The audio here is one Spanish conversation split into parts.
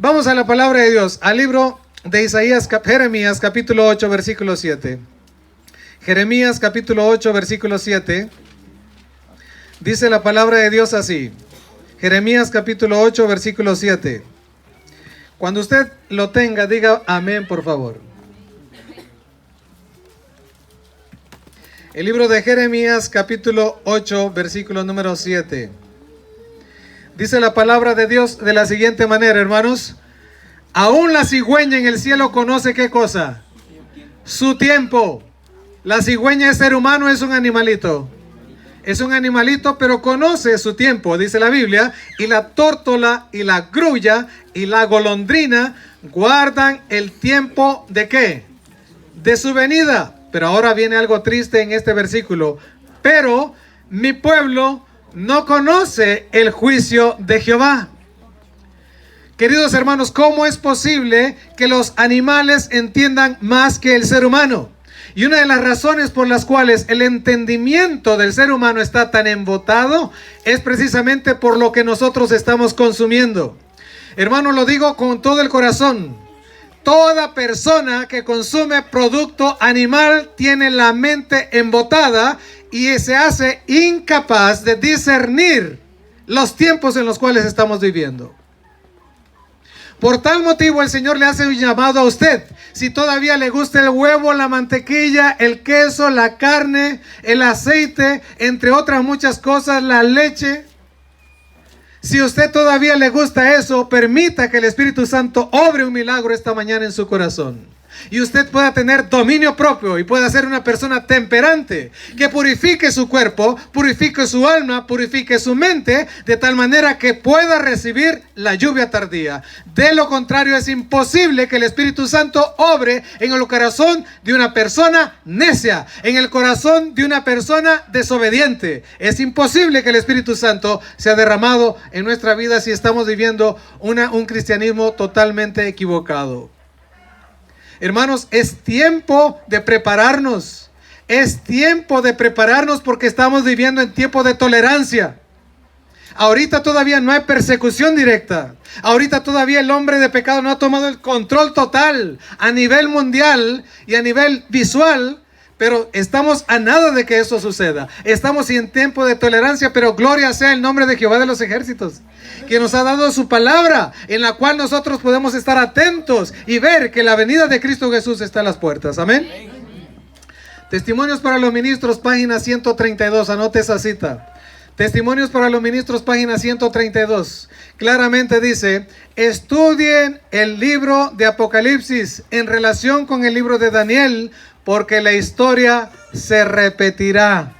Vamos a la palabra de Dios, al libro de Jeremías capítulo 8, versículo 7. Jeremías capítulo 8, versículo 7. Dice la palabra de Dios así. Jeremías capítulo 8, versículo 7. Cuando usted lo tenga, diga amén, por favor. El libro de Jeremías capítulo 8, versículo número 7. Dice la palabra de Dios de la siguiente manera, hermanos. Aún la cigüeña en el cielo conoce ¿qué cosa? Su tiempo. La cigüeña es ser humano, es un animalito. Es un animalito, pero conoce su tiempo, dice la Biblia. Y la tórtola y la grulla y la golondrina guardan el tiempo ¿de qué? De su venida. Pero ahora viene algo triste en este versículo. Pero mi pueblo no conoce el juicio de Jehová. Queridos hermanos, ¿cómo es posible que los animales entiendan más que el ser humano? Y una de las razones por las cuales el entendimiento del ser humano está tan embotado es precisamente por lo que nosotros estamos consumiendo. Hermano, lo digo con todo el corazón. Toda persona que consume producto animal tiene la mente embotada y se hace incapaz de discernir los tiempos en los cuales estamos viviendo. Por tal motivo el Señor le hace un llamado a usted. Si todavía le gusta el huevo, la mantequilla, el queso, la carne, el aceite, entre otras muchas cosas, la leche. Si usted todavía le gusta eso, permita que el Espíritu Santo obre un milagro esta mañana en su corazón. Y usted pueda tener dominio propio y pueda ser una persona temperante, que purifique su cuerpo, purifique su alma, purifique su mente, de tal manera que pueda recibir la lluvia tardía. De lo contrario, es imposible que el Espíritu Santo obre en el corazón de una persona necia, en el corazón de una persona desobediente. Es imposible que el Espíritu Santo sea derramado en nuestra vida si estamos viviendo un cristianismo totalmente equivocado. Hermanos, es tiempo de prepararnos. Es tiempo de prepararnos porque estamos viviendo en tiempo de tolerancia. Ahorita todavía no hay persecución directa. Ahorita todavía el hombre de pecado no ha tomado el control total a nivel mundial y a nivel visual. Pero estamos a nada de que eso suceda. Estamos en tiempo de tolerancia, pero gloria sea el nombre de Jehová de los ejércitos, que nos ha dado su palabra, en la cual nosotros podemos estar atentos y ver que la venida de Cristo Jesús está a las puertas. Amén. Testimonios para los ministros, página 132. Anote esa cita. Testimonios para los ministros, página 132. Claramente dice: estudien el libro de Apocalipsis en relación con el libro de Daniel, porque la historia se repetirá.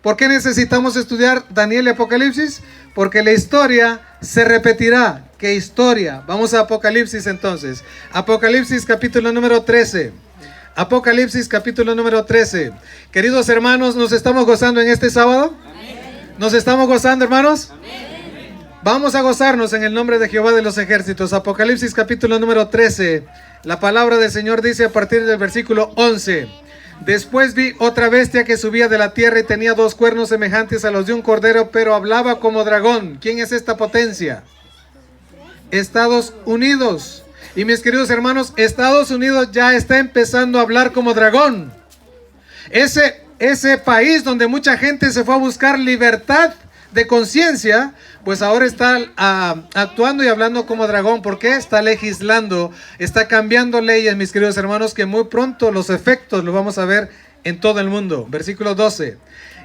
¿Por qué necesitamos estudiar Daniel y Apocalipsis? Porque la historia se repetirá. ¿Qué historia? Vamos a Apocalipsis entonces. Apocalipsis capítulo número 13. Apocalipsis capítulo número 13. Queridos hermanos, ¿nos estamos gozando en este sábado? Amén. ¿Nos estamos gozando, hermanos? Amén. Vamos a gozarnos en el nombre de Jehová de los ejércitos. Apocalipsis capítulo número 13. La palabra del Señor dice a partir del versículo 11. Después vi otra bestia que subía de la tierra y tenía 2 cuernos semejantes a los de un cordero, pero hablaba como dragón. ¿Quién es esta potencia? Estados Unidos. Y mis queridos hermanos, Estados Unidos ya está empezando a hablar como dragón. Ese país donde mucha gente se fue a buscar libertad de conciencia, pues ahora está actuando y hablando como dragón. ¿Por qué? Está legislando, está cambiando leyes, mis queridos hermanos, que muy pronto los efectos los vamos a ver en todo el mundo. Versículo 12.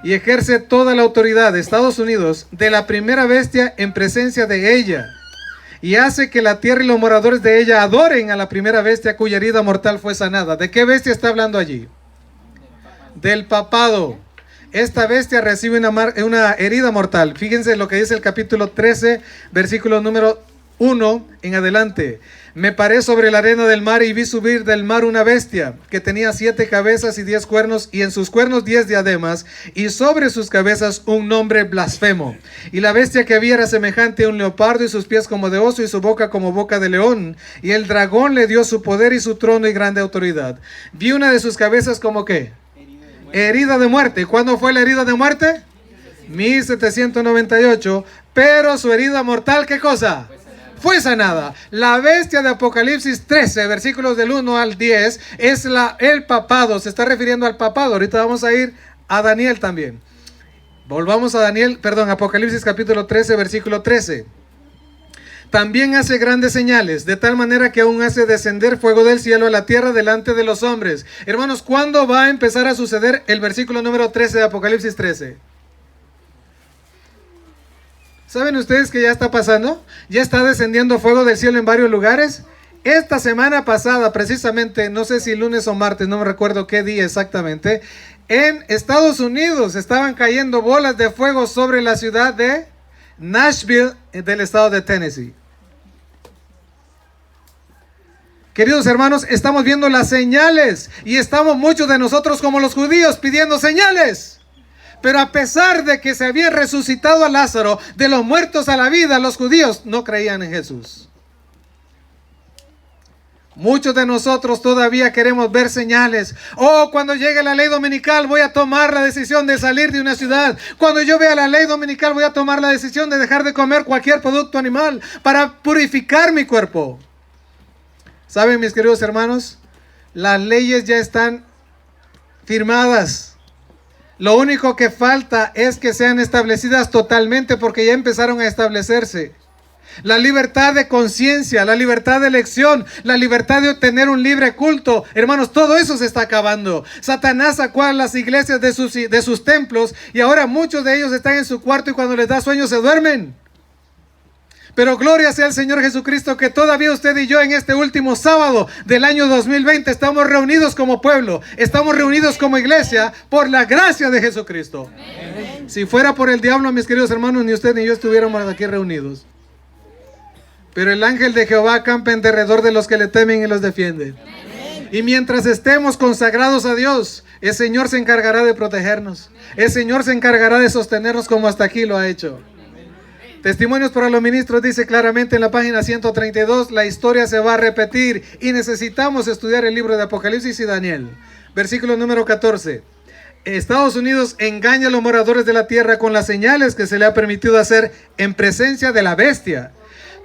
Y ejerce toda la autoridad de Estados Unidos de la primera bestia en presencia de ella, y hace que la tierra y los moradores de ella adoren a la primera bestia cuya herida mortal fue sanada. ¿De qué bestia está hablando allí? Del papado. Esta bestia recibe una herida mortal. Fíjense lo que dice el capítulo 13, versículo número 1 en adelante. Me paré sobre la arena del mar y vi subir del mar una bestia que tenía 7 cabezas y 10 cuernos, y en sus cuernos 10 diademas, y sobre sus cabezas un nombre blasfemo. Y la bestia que había era semejante a un leopardo, y sus pies como de oso, y su boca como boca de león. Y el dragón le dio su poder y su trono y grande autoridad. Vi una de sus cabezas como ¿qué? Herida de muerte. ¿Cuándo fue la herida de muerte? 1798. Pero su herida mortal, ¿qué cosa? fue sanada. La bestia de Apocalipsis 13, versículos del 1 al 10, es el papado. Se está refiriendo al papado. Ahorita vamos a ir a Daniel también. Volvamos a Apocalipsis capítulo 13, versículo 13. También hace grandes señales, de tal manera que aún hace descender fuego del cielo a la tierra delante de los hombres. Hermanos, ¿cuándo va a empezar a suceder el versículo número 13 de Apocalipsis 13? ¿Saben ustedes que ya está pasando? Ya está descendiendo fuego del cielo en varios lugares. Esta semana pasada, precisamente, no sé si lunes o martes, no me recuerdo qué día exactamente, en Estados Unidos estaban cayendo bolas de fuego sobre la ciudad de Nashville, del estado de Tennessee. Queridos hermanos, estamos viendo las señales y estamos muchos de nosotros como los judíos pidiendo señales. Pero a pesar de que se había resucitado a Lázaro de los muertos a la vida, los judíos no creían en Jesús. Muchos de nosotros todavía queremos ver señales. Oh, cuando llegue la ley dominical voy a tomar la decisión de salir de una ciudad. Cuando yo vea la ley dominical voy a tomar la decisión de dejar de comer cualquier producto animal para purificar mi cuerpo. ¿Saben, mis queridos hermanos? Las leyes ya están firmadas. Lo único que falta es que sean establecidas totalmente, porque ya empezaron a establecerse. La libertad de conciencia, la libertad de elección, la libertad de obtener un libre culto. Hermanos, todo eso se está acabando. Satanás sacó a las iglesias de sus templos y ahora muchos de ellos están en su cuarto y cuando les da sueño se duermen. Pero gloria sea el Señor Jesucristo que todavía usted y yo en este último sábado del año 2020 estamos reunidos como pueblo, estamos reunidos como iglesia por la gracia de Jesucristo. Amén. Si fuera por el diablo, mis queridos hermanos, ni usted ni yo estuviéramos aquí reunidos. Pero el ángel de Jehová acampa en derredor de los que le temen y los defiende. Amén. Y mientras estemos consagrados a Dios, el Señor se encargará de protegernos. El Señor se encargará de sostenernos como hasta aquí lo ha hecho. Testimonios para los ministros dice claramente en la página 132, la historia se va a repetir y necesitamos estudiar el libro de Apocalipsis y Daniel. Versículo número 14. Estados Unidos engaña a los moradores de la tierra con las señales que se le ha permitido hacer en presencia de la bestia.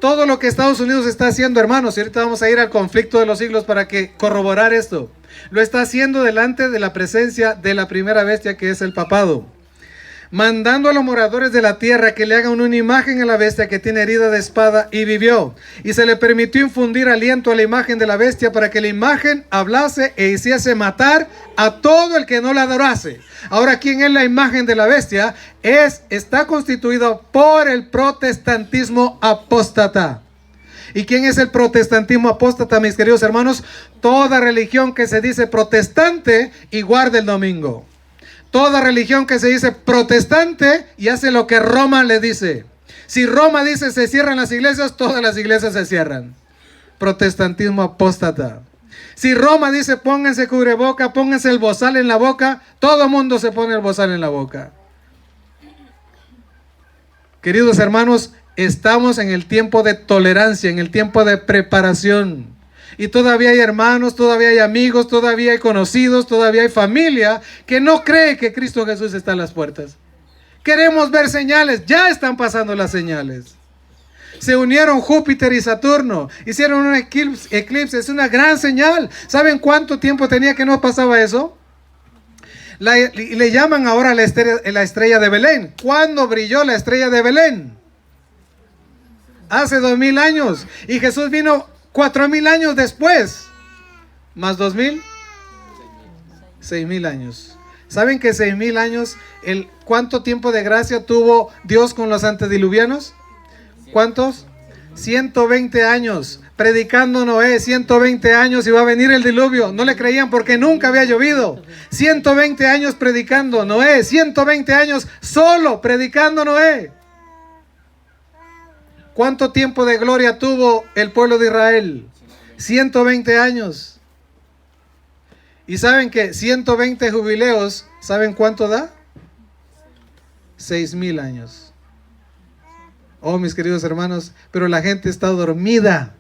Todo lo que Estados Unidos está haciendo, hermanos, y ahorita vamos a ir al conflicto de los siglos para corroborar esto, lo está haciendo delante de la presencia de la primera bestia, que es el papado. Mandando a los moradores de la tierra que le hagan una imagen a la bestia que tiene herida de espada y vivió. Y se le permitió infundir aliento a la imagen de la bestia para que la imagen hablase e hiciese matar a todo el que no la adorase. Ahora, ¿quién es la imagen de la bestia? Está constituido por el protestantismo apóstata. ¿Y quién es el protestantismo apóstata, mis queridos hermanos? Toda religión que se dice protestante y guarda el domingo. Toda religión que se dice protestante y hace lo que Roma le dice. Si Roma dice se cierran las iglesias, todas las iglesias se cierran. Protestantismo apóstata. Si Roma dice pónganse cubreboca, pónganse el bozal en la boca, todo el mundo se pone el bozal en la boca. Queridos hermanos, estamos en el tiempo de tolerancia, en el tiempo de preparación. Y todavía hay hermanos, todavía hay amigos, todavía hay conocidos, todavía hay familia que no cree que Cristo Jesús está a las puertas. Queremos ver señales, ya están pasando las señales. Se unieron Júpiter y Saturno, hicieron un eclipse, es una gran señal. ¿Saben cuánto tiempo tenía que no pasaba eso? Le llaman ahora la estrella de Belén. ¿Cuándo brilló la estrella de Belén? Hace 2000 años. Y Jesús vino 4000 años después. ¿Más 2000? 6000 años. ¿Saben que 6000 años, cuánto tiempo de gracia tuvo Dios con los antediluvianos? ¿Cuántos? 120 años. Predicando Noé, 120 años y va a venir el diluvio. No le creían porque nunca había llovido. 120 años predicando Noé, 120 años solo predicando Noé. ¿Cuánto tiempo de gloria tuvo el pueblo de Israel? 120 años. Y saben que 120 jubileos, ¿saben cuánto da? 6000 años. Oh, mis queridos hermanos, pero la gente está dormida.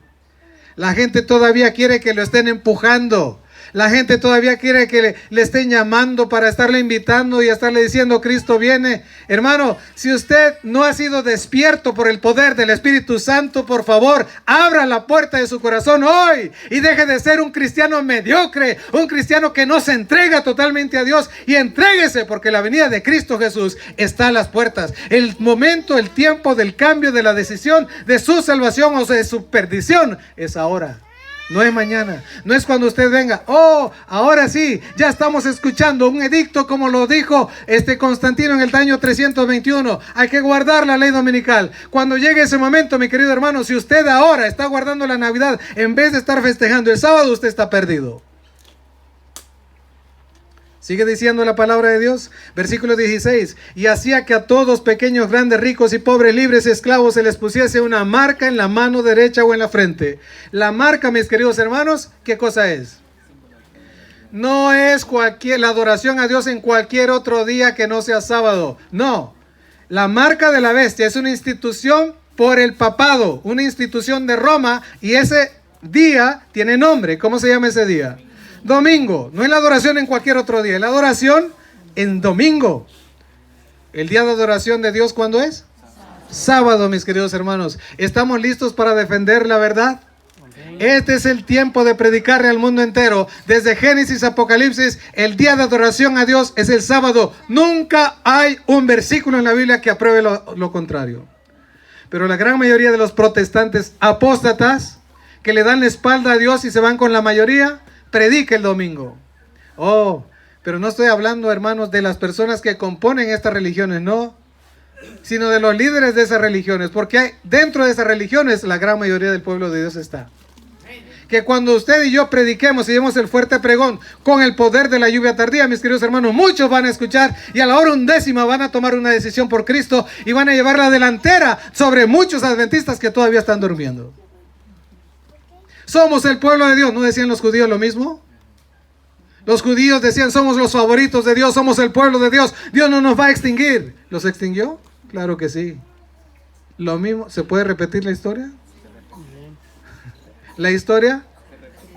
La gente todavía quiere que lo estén empujando. La gente todavía quiere que le estén llamando para estarle invitando y estarle diciendo Cristo viene. Hermano, si usted no ha sido despierto por el poder del Espíritu Santo, por favor, abra la puerta de su corazón hoy y deje de ser un cristiano mediocre, un cristiano que no se entrega totalmente a Dios, y entréguese, porque la venida de Cristo Jesús está a las puertas. El momento, el tiempo del cambio, de la decisión de su salvación o de su perdición es ahora. No es mañana, no es cuando usted venga. Oh, ahora sí, ya estamos escuchando un edicto como lo dijo Constantino en el año 321. Hay que guardar la ley dominical. Cuando llegue ese momento, mi querido hermano, si usted ahora está guardando la Navidad en vez de estar festejando el sábado, usted está perdido. Sigue diciendo la palabra de Dios, versículo 16. Y hacía que a todos, pequeños, grandes, ricos y pobres, libres, esclavos, se les pusiese una marca en la mano derecha o en la frente. La marca, mis queridos hermanos, ¿qué cosa es? No es la adoración a Dios en cualquier otro día que no sea sábado. No. La marca de la bestia es una institución por el papado, una institución de Roma, y ese día tiene nombre. ¿Cómo se llama ese día? Domingo. No es la adoración en cualquier otro día, es la adoración en domingo. ¿El día de adoración de Dios cuándo es? Sábado, mis queridos hermanos. ¿Estamos listos para defender la verdad? Este es el tiempo de predicarle al mundo entero. Desde Génesis a Apocalipsis, el día de adoración a Dios es el sábado. Nunca hay un versículo en la Biblia que apruebe lo contrario. Pero la gran mayoría de los protestantes apóstatas que le dan la espalda a Dios y se van con la mayoría, predica el domingo. Oh, pero no estoy hablando, hermanos, de las personas que componen estas religiones, no, sino de los líderes de esas religiones, porque dentro de esas religiones la gran mayoría del pueblo de Dios está. Que cuando usted y yo prediquemos y demos el fuerte pregón con el poder de la lluvia tardía, mis queridos hermanos, muchos van a escuchar y a la hora 1/10 van a tomar una decisión por Cristo y van a llevar la delantera sobre muchos adventistas que todavía están durmiendo. Somos el pueblo de Dios. ¿No decían los judíos lo mismo? Los judíos decían, somos los favoritos de Dios, somos el pueblo de Dios, Dios no nos va a extinguir. ¿Los extinguió? Claro que sí. Lo mismo, ¿se puede repetir la historia? La historia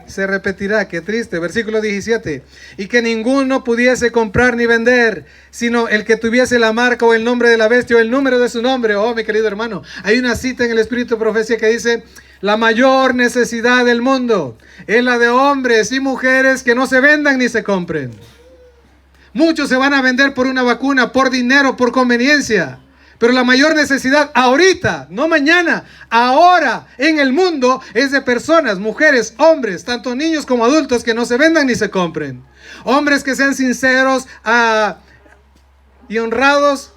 se repetirá. Qué triste. Versículo 17. Y que ninguno pudiese comprar ni vender, sino el que tuviese la marca o el nombre de la bestia o el número de su nombre. Oh, mi querido hermano, hay una cita en el Espíritu de Profecía que dice: la mayor necesidad del mundo es la de hombres y mujeres que no se vendan ni se compren. Muchos se van a vender por una vacuna, por dinero, por conveniencia. Pero la mayor necesidad ahorita, no mañana, ahora en el mundo es de personas, mujeres, hombres, tanto niños como adultos, que no se vendan ni se compren. Hombres que sean sinceros y honrados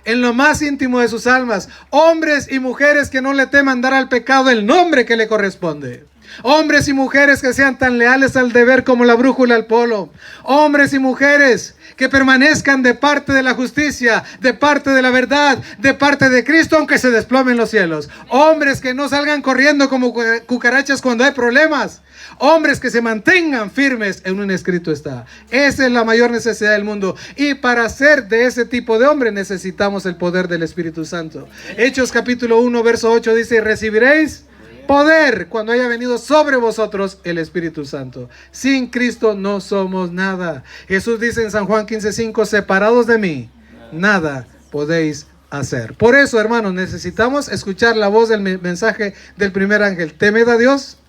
en lo más íntimo de sus almas. Hombres y mujeres que no le teman dar al pecado el nombre que le corresponde. Hombres y mujeres que sean tan leales al deber como la brújula al polo. Hombres y mujeres que permanezcan de parte de la justicia, de parte de la verdad, de parte de Cristo, aunque se desplomen los cielos. Hombres que no salgan corriendo como cucarachas cuando hay problemas. Hombres que se mantengan firmes en un escrito está. Esa es la mayor necesidad del mundo. Y para ser de ese tipo de hombre necesitamos el poder del Espíritu Santo. Hechos capítulo 1, verso 8 dice: recibiréis poder cuando haya venido sobre vosotros el Espíritu Santo. Sin Cristo no somos nada. Jesús dice en San Juan 15:5: separados de mí, nada podéis hacer. Por eso, hermanos, necesitamos escuchar la voz del mensaje del primer ángel. Temed a Dios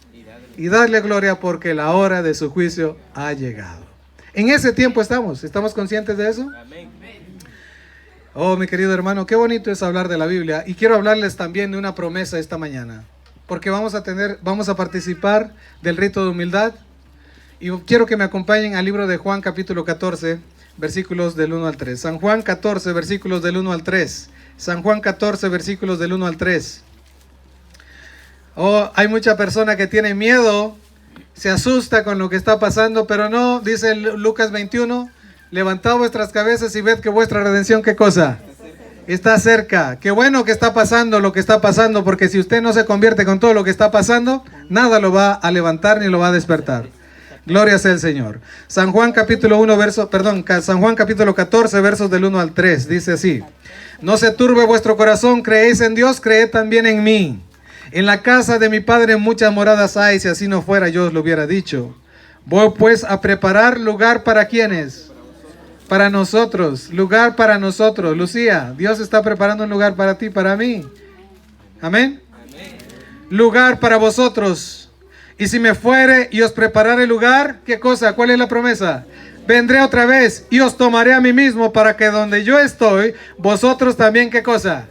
y darle gloria, porque la hora de su juicio ha llegado. En ese tiempo estamos conscientes de eso. Oh, mi querido hermano, qué bonito es hablar de la Biblia. Y quiero hablarles también de una promesa esta mañana, porque vamos a participar del rito de humildad. Y quiero que me acompañen al libro de Juan capítulo 14, versículos del 1 al 3. San Juan 14, versículos del 1 al 3. San Juan 14, versículos del 1 al 3. Oh, hay mucha persona que tiene miedo, se asusta con lo que está pasando, pero no, dice Lucas 21, levantad vuestras cabezas y ved que vuestra redención, ¿qué cosa? Está cerca. Qué bueno que está pasando lo que está pasando, porque si usted no se convierte con todo lo que está pasando, nada lo va a levantar ni lo va a despertar. Gloria sea el Señor. San Juan capítulo 14, versos del 1 al 3, dice así: no se turbe vuestro corazón, creéis en Dios, creed también en mí. En la casa de mi Padre muchas moradas hay, si así no fuera yo os lo hubiera dicho. Voy pues a preparar lugar para ¿quiénes? Para nosotros, lugar para nosotros. Lucía, Dios está preparando un lugar para ti, para mí. Amén. Lugar para vosotros. Y si me fuere y os preparare lugar, ¿qué cosa? ¿Cuál es la promesa? Vendré otra vez y os tomaré a mí mismo para que donde yo estoy, vosotros también, ¿qué cosa?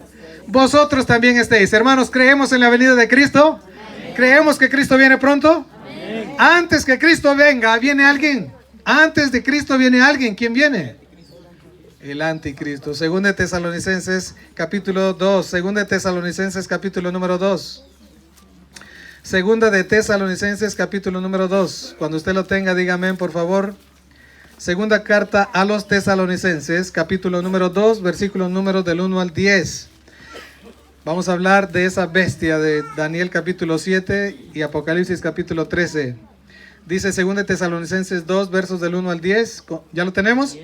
Vosotros también estéis. Hermanos, ¿creemos en la venida de Cristo? ¿Creemos que Cristo viene pronto? Antes que Cristo venga, ¿viene alguien? Antes de Cristo viene alguien. ¿Quién viene? El anticristo. Segunda de Tesalonicenses capítulo 2. Segunda de Tesalonicenses capítulo número 2. Segunda de Tesalonicenses capítulo número 2. Cuando usted lo tenga, dígame por favor. Segunda carta a los Tesalonicenses capítulo número 2, versículos números del 1 al 10. Vamos a hablar de esa bestia de Daniel capítulo 7 y Apocalipsis capítulo 13. Dice 2 Tesalonicenses 2, versos del 1 al 10. ¿Ya lo tenemos?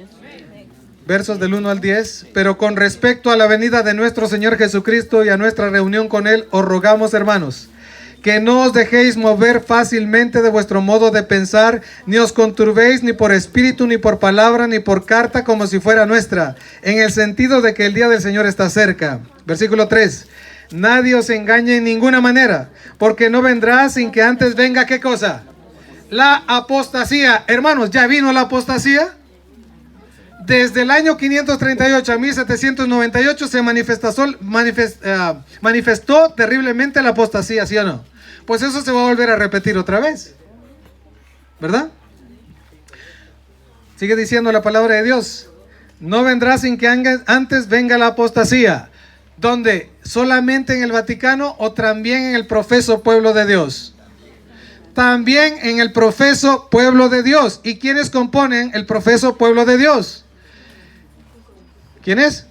Versos del 1 al 10. Pero con respecto a la venida de nuestro Señor Jesucristo y a nuestra reunión con Él, os rogamos, hermanos, que no os dejéis mover fácilmente de vuestro modo de pensar, ni os conturbéis ni por espíritu, ni por palabra, ni por carta, como si fuera nuestra, en el sentido de que el día del Señor está cerca. Versículo 3. Nadie os engañe en ninguna manera, porque no vendrá sin que antes venga, ¿qué cosa? La apostasía. Hermanos, ¿ya vino la apostasía? Desde el año 538 a 1798 se manifestó terriblemente la apostasía, ¿sí o no? Pues eso se va a volver a repetir otra vez, ¿verdad? Sigue diciendo la palabra de Dios. No vendrá sin que antes venga la apostasía. ¿Dónde? ¿Solamente en el Vaticano o también en el profeso pueblo de Dios? También en el profeso pueblo de Dios. ¿Y quiénes componen el profeso pueblo de Dios? ¿Quién es?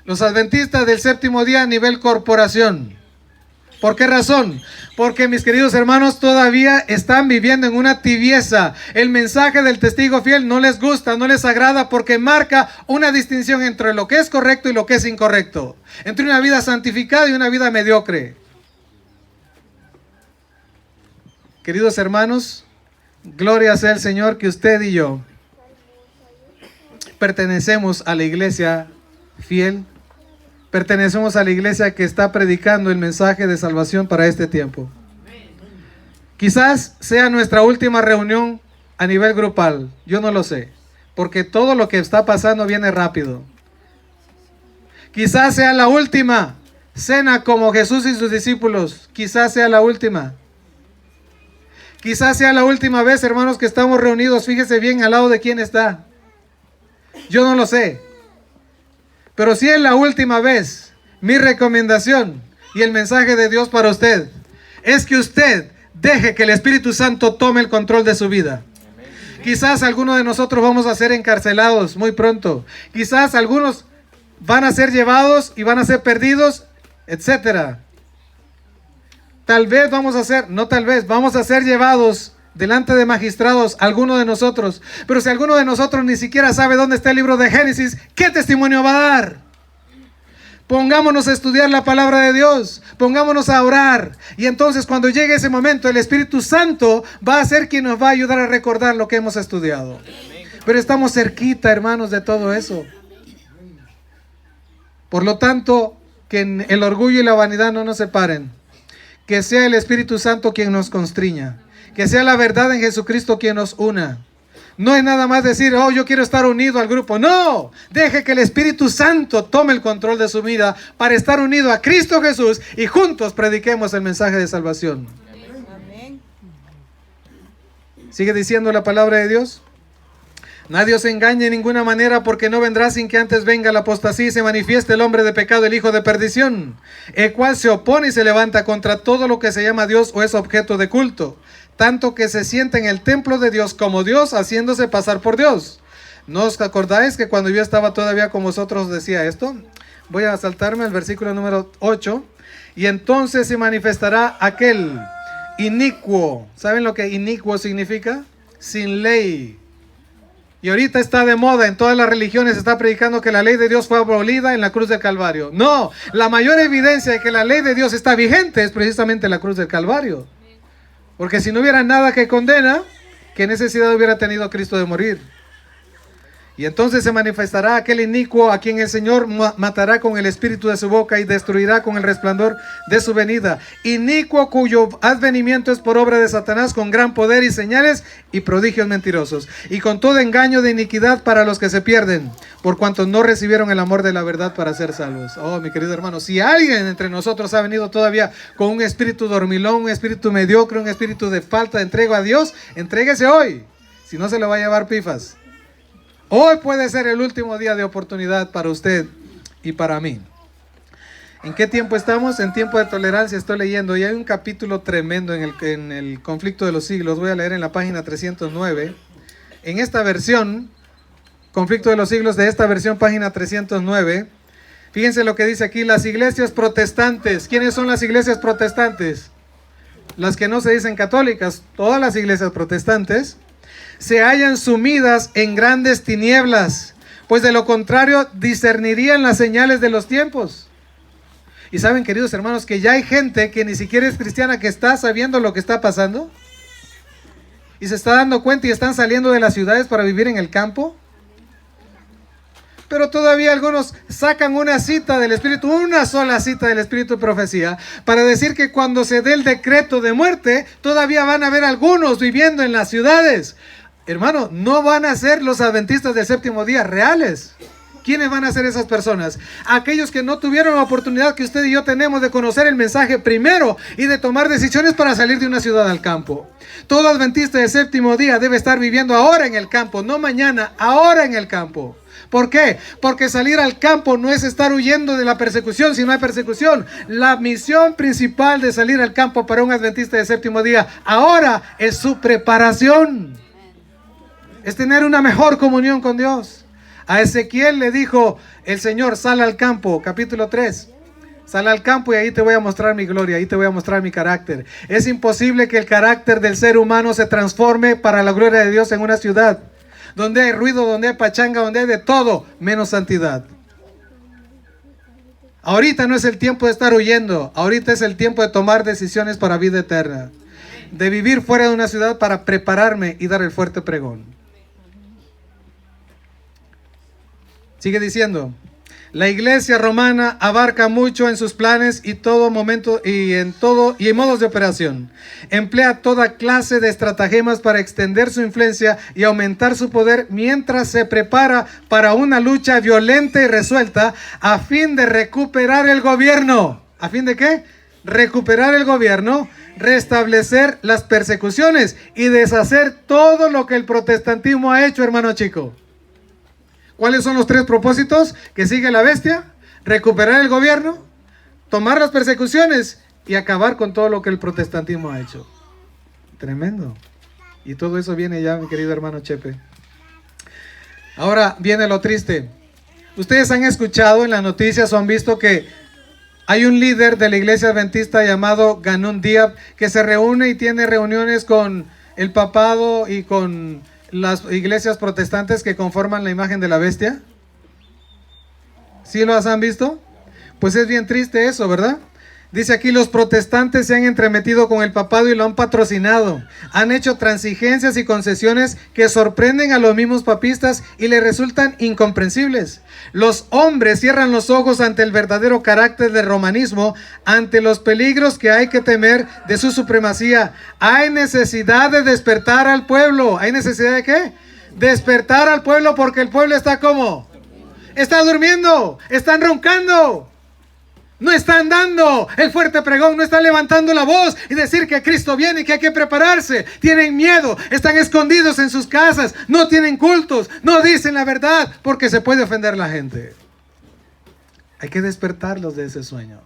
Los adventistas del séptimo día a nivel corporación. ¿Por qué razón? Porque, mis queridos hermanos, todavía están viviendo en una tibieza. El mensaje del testigo fiel no les gusta, no les agrada, porque marca una distinción entre lo que es correcto y lo que es incorrecto. Entre una vida santificada y una vida mediocre. Queridos hermanos, gloria sea el Señor que usted y yo pertenecemos a la iglesia fiel. Pertenecemos a la iglesia que está predicando el mensaje de salvación para este tiempo. Quizás sea nuestra última reunión a nivel grupal. Yo no lo sé, porque todo lo que está pasando viene rápido. Quizás sea la última cena como Jesús y sus discípulos. Quizás sea la última. Quizás sea la última vez, hermanos, que estamos reunidos. Fíjese bien al lado de quién está. Yo no lo sé. Pero si es la última vez, mi recomendación y el mensaje de Dios para usted es que usted deje que el Espíritu Santo tome el control de su vida. Quizás algunos de nosotros vamos a ser encarcelados muy pronto. Quizás algunos van a ser llevados y van a ser perdidos, etcétera. Tal vez vamos a ser, no tal vez, vamos a ser llevados delante de magistrados, alguno de nosotros. Pero si alguno de nosotros ni siquiera sabe dónde está el libro de Génesis, ¿qué testimonio va a dar? Pongámonos a estudiar la palabra de Dios, pongámonos a orar, y entonces cuando llegue ese momento el Espíritu Santo va a ser quien nos va a ayudar a recordar lo que hemos estudiado. Pero estamos cerquita, hermanos, de todo eso. Por lo tanto, que el orgullo y la vanidad no nos separen. Que sea el Espíritu Santo quien nos constriña. Que sea la verdad en Jesucristo quien nos una. No es nada más decir, oh, yo quiero estar unido al grupo. No, deje que el Espíritu Santo tome el control de su vida para estar unido a Cristo Jesús y juntos prediquemos el mensaje de salvación. Amén. Sigue diciendo la palabra de Dios. Nadie os engañe en ninguna manera, porque no vendrá sin que antes venga la apostasía y se manifieste el hombre de pecado, el hijo de perdición, el cual se opone y se levanta contra todo lo que se llama Dios o es objeto de culto, tanto que se sienta en el templo de Dios como Dios, haciéndose pasar por Dios. ¿No os acordáis que cuando yo estaba todavía con vosotros decía esto? Voy a saltarme al versículo número 8. Y entonces se manifestará aquel inicuo. ¿Saben lo que inicuo significa? Sin ley. Y ahorita está de moda, en todas las religiones se está predicando que la ley de Dios fue abolida en la cruz del Calvario. No, la mayor evidencia de que la ley de Dios está vigente es precisamente la cruz del Calvario. Porque si no hubiera nada que condena, ¿qué necesidad hubiera tenido Cristo de morir? Y entonces se manifestará aquel inicuo a quien el Señor matará con el espíritu de su boca y destruirá con el resplandor de su venida. Inicuo cuyo advenimiento es por obra de Satanás con gran poder y señales y prodigios mentirosos. Y con todo engaño de iniquidad para los que se pierden, por cuanto no recibieron el amor de la verdad para ser salvos. Oh, mi querido hermano, si alguien entre nosotros ha venido todavía con un espíritu dormilón, un espíritu mediocre, un espíritu de falta de entrega a Dios, entréguese hoy. Si no, se le va a llevar pifas. Hoy puede ser el último día de oportunidad para usted y para mí. ¿En qué tiempo estamos? En tiempo de tolerancia estoy leyendo, y hay un capítulo tremendo en el conflicto de los siglos. Voy a leer en la página 309. En esta versión, conflicto de los siglos, de esta versión, página 309. Fíjense lo que dice aquí, las iglesias protestantes. ¿Quiénes son las iglesias protestantes? Las que no se dicen católicas, todas las iglesias protestantes se hallan sumidas en grandes tinieblas, pues de lo contrario discernirían las señales de los tiempos. Y saben, queridos hermanos, que ya hay gente que ni siquiera es cristiana, que está sabiendo lo que está pasando y se está dando cuenta, y están saliendo de las ciudades para vivir en el campo. Pero todavía algunos sacan una cita del Espíritu, una sola cita del Espíritu de profecía, para decir que cuando se dé el decreto de muerte, todavía van a haber algunos viviendo en las ciudades. Hermano, no van a ser los adventistas del séptimo día reales. ¿Quiénes van a ser esas personas? Aquellos que no tuvieron la oportunidad que usted y yo tenemos de conocer el mensaje primero y de tomar decisiones para salir de una ciudad al campo. Todo adventista del séptimo día debe estar viviendo ahora en el campo, no mañana, ahora en el campo. ¿Por qué? Porque salir al campo no es estar huyendo de la persecución, si no hay persecución. La misión principal de salir al campo para un adventista del séptimo día ahora es su preparación. Es tener una mejor comunión con Dios. A Ezequiel le dijo el Señor, sal al campo, capítulo 3. Sal al campo y ahí te voy a mostrar mi gloria, ahí te voy a mostrar mi carácter. Es imposible que el carácter del ser humano se transforme para la gloria de Dios en una ciudad donde hay ruido, donde hay pachanga, donde hay de todo, menos santidad. Ahorita no es el tiempo de estar huyendo, ahorita es el tiempo de tomar decisiones para vida eterna. De vivir fuera de una ciudad para prepararme y dar el fuerte pregón. Sigue diciendo, la iglesia romana abarca mucho en sus planes y todo momento y en modos de operación. Emplea toda clase de estratagemas para extender su influencia y aumentar su poder mientras se prepara para una lucha violenta y resuelta a fin de recuperar el gobierno. ¿A fin de qué? Recuperar el gobierno, restablecer las persecuciones y deshacer todo lo que el protestantismo ha hecho, hermano chico. ¿Cuáles son los tres propósitos que sigue la bestia? Recuperar el gobierno, tomar las persecuciones y acabar con todo lo que el protestantismo ha hecho. Tremendo. Y todo eso viene ya, mi querido hermano Chepe. Ahora viene lo triste. Ustedes han escuchado en las noticias o han visto que hay un líder de la iglesia adventista llamado Ganun Diab que se reúne y tiene reuniones con el papado y con las iglesias protestantes que conforman la imagen de la bestia. ¿Sí los han visto? Pues es bien triste eso, ¿verdad? Dice aquí, los protestantes se han entremetido con el papado y lo han patrocinado. Han hecho transigencias y concesiones que sorprenden a los mismos papistas y les resultan incomprensibles. Los hombres cierran los ojos ante el verdadero carácter del romanismo, ante los peligros que hay que temer de su supremacía. Hay necesidad de despertar al pueblo. ¿Hay necesidad de qué? Despertar al pueblo, porque el pueblo está ¿cómo? Está durmiendo, están roncando. No están dando el fuerte pregón, no están levantando la voz y decir que Cristo viene y que hay que prepararse. Tienen miedo, están escondidos en sus casas, no tienen cultos, no dicen la verdad porque se puede ofender la gente. Hay que despertarlos de ese sueño.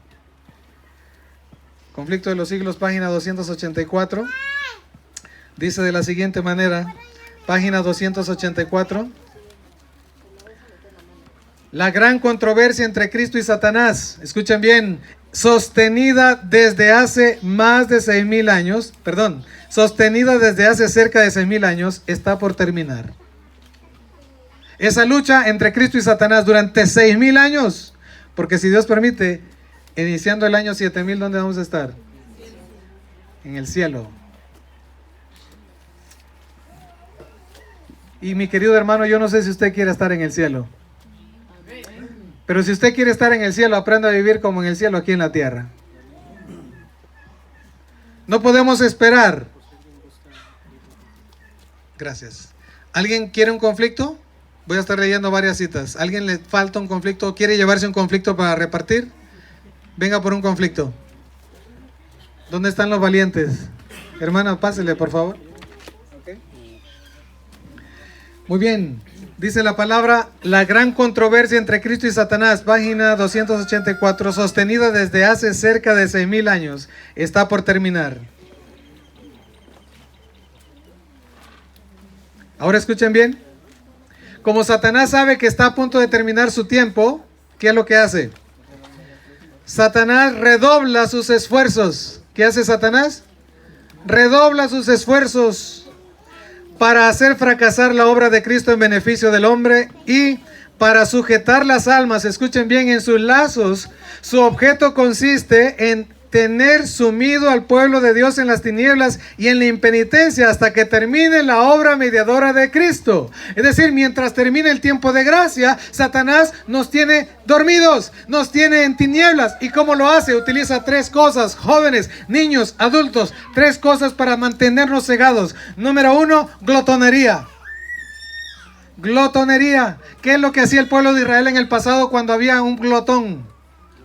Conflicto de los siglos, página 284. Dice de la siguiente manera, página 284. La gran controversia entre Cristo y Satanás, escuchen bien, sostenida desde hace más de 6,000 años, sostenida desde hace cerca de 6,000 años, está por terminar. Esa lucha entre Cristo y Satanás durante 6,000 años, porque si Dios permite, iniciando el año 7,000, ¿dónde vamos a estar? En el cielo. Y mi querido hermano, yo no sé si usted quiere estar en el cielo. Pero si usted quiere estar en el cielo, aprenda a vivir como en el cielo aquí en la tierra. No podemos esperar. Gracias. ¿Alguien quiere un conflicto? Voy a estar leyendo varias citas. ¿Alguien le falta un conflicto? ¿Quiere llevarse un conflicto para repartir? Venga por un conflicto. ¿Dónde están los valientes? Hermana, pásele, por favor. Okay. Muy bien. Dice la palabra, la gran controversia entre Cristo y Satanás, página 284, sostenida desde hace cerca de 6,000 años, está por terminar. Ahora escuchen bien. Como Satanás sabe que está a punto de terminar su tiempo, ¿qué es lo que hace? Satanás redobla sus esfuerzos. ¿Qué hace Satanás? Redobla sus esfuerzos para hacer fracasar la obra de Cristo en beneficio del hombre y para sujetar las almas, escuchen bien, en sus lazos. Su objeto consiste en tener sumido al pueblo de Dios en las tinieblas y en la impenitencia hasta que termine la obra mediadora de Cristo. Es decir, mientras termine el tiempo de gracia, Satanás nos tiene dormidos, nos tiene en tinieblas. ¿Y cómo lo hace? Utiliza 3 cosas, jóvenes, niños, adultos, 3 cosas para mantenernos cegados. Número 1, glotonería. Glotonería. ¿Qué es lo que hacía el pueblo de Israel en el pasado cuando había un glotón?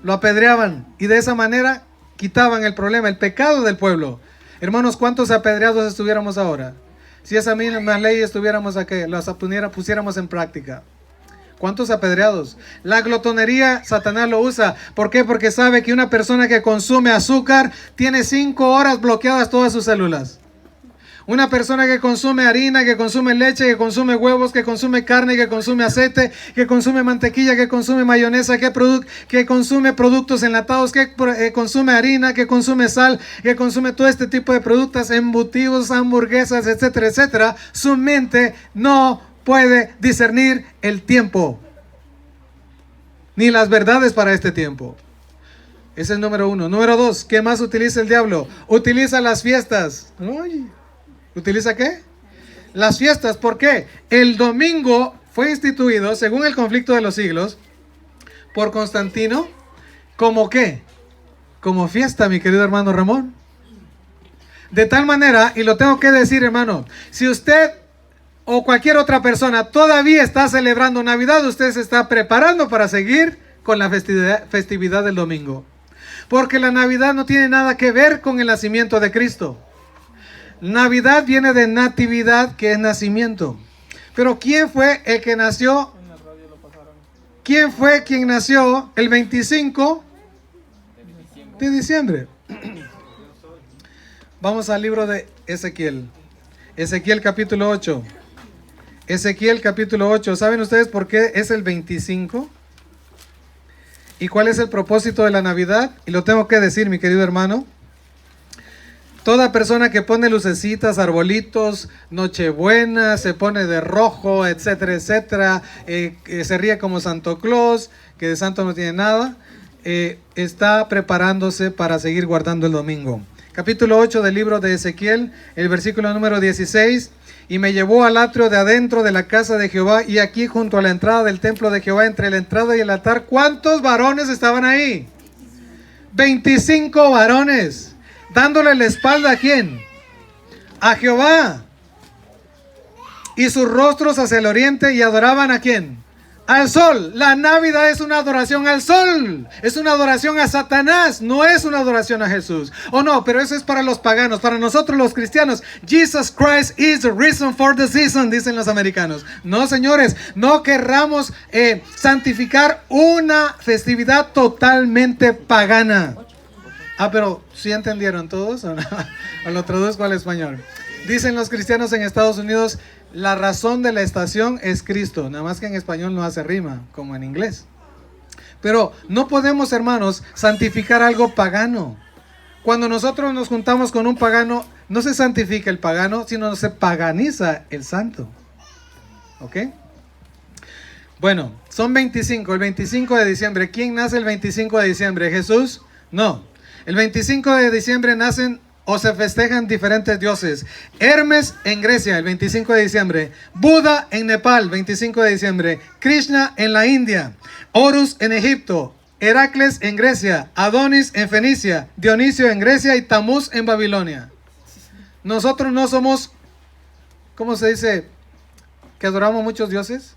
Lo apedreaban y de esa manera quitaban el problema, el pecado del pueblo. Hermanos, ¿cuántos apedreados estuviéramos ahora? Si esa misma ley estuviéramos aquí, las pusiéramos en práctica. ¿Cuántos apedreados? La glotonería, Satanás lo usa. ¿Por qué? Porque sabe que una persona que consume azúcar tiene 5 horas bloqueadas todas sus células. Una persona que consume harina, que consume leche, que consume huevos, que consume carne, que consume aceite, que consume mantequilla, que consume mayonesa, que consume productos enlatados, que consume harina, que consume sal, que consume todo este tipo de productos, embutidos, hamburguesas, etcétera, etcétera. Su mente no puede discernir el tiempo, ni las verdades para este tiempo. Ese es el número 1. Número 2, ¿qué más utiliza el diablo? Utiliza las fiestas. ¡Ay! ¿Utiliza qué? Las fiestas. ¿Por qué? El domingo fue instituido, según el conflicto de los siglos, por Constantino, ¿como qué? Como fiesta, mi querido hermano Ramón. De tal manera, y lo tengo que decir, hermano, si usted o cualquier otra persona todavía está celebrando Navidad, usted se está preparando para seguir con la festividad del domingo. Porque la Navidad no tiene nada que ver con el nacimiento de Cristo. Navidad viene de natividad, que es nacimiento. Pero ¿quién fue el que nació? ¿Quién fue quien nació el 25 de diciembre? Vamos al libro de Ezequiel. Ezequiel capítulo 8. Ezequiel capítulo 8. ¿Saben ustedes por qué es el 25? ¿Y cuál es el propósito de la Navidad? Y lo tengo que decir, mi querido hermano. Toda persona que pone lucecitas, arbolitos, Nochebuena, se pone de rojo, etcétera, etcétera, se ríe como Santo Claus, que de santo no tiene nada, está preparándose para seguir guardando el domingo. Capítulo 8 del libro de Ezequiel, el versículo número 16. Y me llevó al atrio de adentro de la casa de Jehová, y aquí junto a la entrada del templo de Jehová, entre la entrada y el altar, ¿cuántos varones estaban ahí? 25 varones. Dándole la espalda ¿a quién? A Jehová. Y sus rostros hacia el oriente, y adoraban ¿a quién? Al sol. La Navidad es una adoración al sol. Es una adoración a Satanás. No es una adoración a Jesús. Oh no, pero eso es para los paganos. Para nosotros los cristianos, Jesus Christ is the reason for the season, dicen los americanos. No, señores, no querramos santificar una festividad totalmente pagana. Ah, pero ¿sí entendieron todos o no? O lo traduzco al español. Dicen los cristianos en Estados Unidos, la razón de la estación es Cristo. Nada más que en español no hace rima, como en inglés. Pero no podemos, hermanos, santificar algo pagano. Cuando nosotros nos juntamos con un pagano, no se santifica el pagano, sino se paganiza el santo. ¿Ok? Bueno, son 25, el 25 de diciembre. ¿Quién nace el 25 de diciembre? ¿Jesús? No. El 25 de diciembre nacen o se festejan diferentes dioses. Hermes en Grecia, el 25 de diciembre. Buda en Nepal, 25 de diciembre. Krishna en la India. Horus en Egipto. Heracles en Grecia. Adonis en Fenicia. Dionisio en Grecia y Tamuz en Babilonia. Nosotros no somos, ¿cómo se dice? ¿Que adoramos muchos dioses?